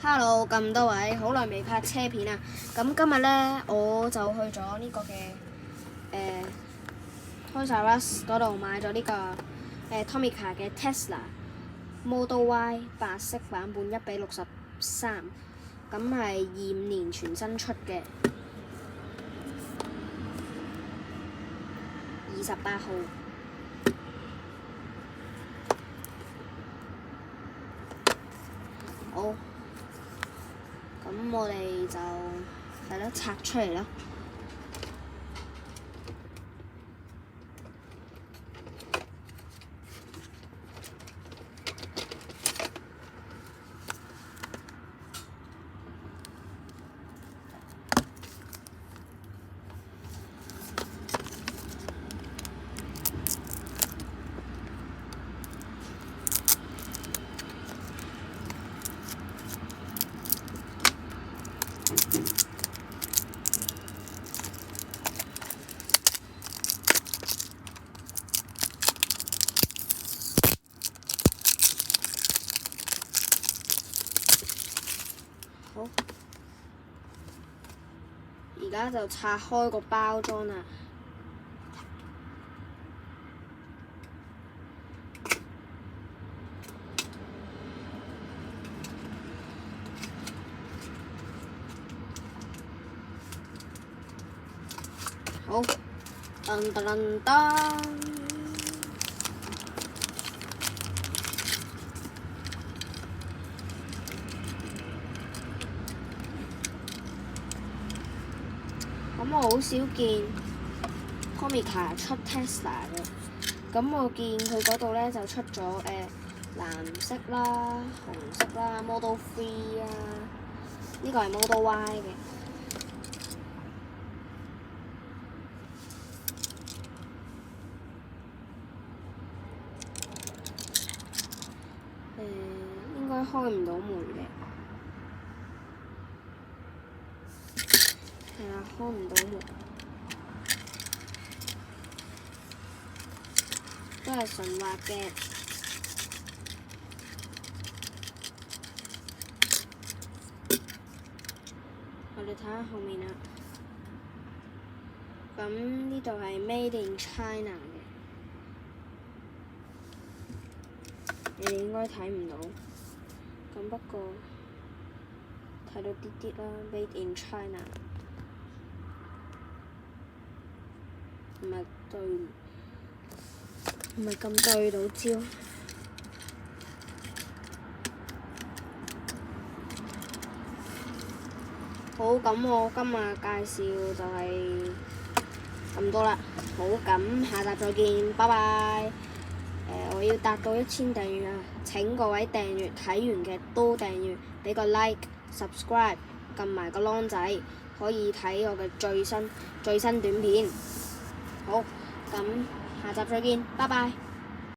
Hello，咁多位，好耐未拍車片啊！咁今日呢，我就去咗呢個嘅Toys R Us 嗰度買咗呢個Tomica 嘅 Tesla Model Y 白色版本1:63，咁係25年全新出嘅28號。好，咁我哋就係咯拆出嚟啦。好，而家就拆開個包裝啦。好，噔噔噔噔。咁我好少見 Tomica 出 Tesla 嘅，咁我見佢嗰度咧就出咗藍色啦、紅色啦、Model 3啊，呢個係 Model Y 嘅。應該開唔到門嘅。係啊，開唔到門，都係純滑嘅。我哋睇下後面啦。咁呢度係 Made in China 嘅，你哋應該睇唔到。咁不過睇到啲啲啦 ，Made in China。唔係咁對到焦。好，咁我今日介紹就係咁多啦。好，咁下集再見，拜拜。我要達到1000訂閱啊！請各位訂閱，睇完嘅都訂閱，俾個 like、subscribe， 撳埋個啷仔，可以睇我嘅最新短片。好，咁下集再見，拜拜。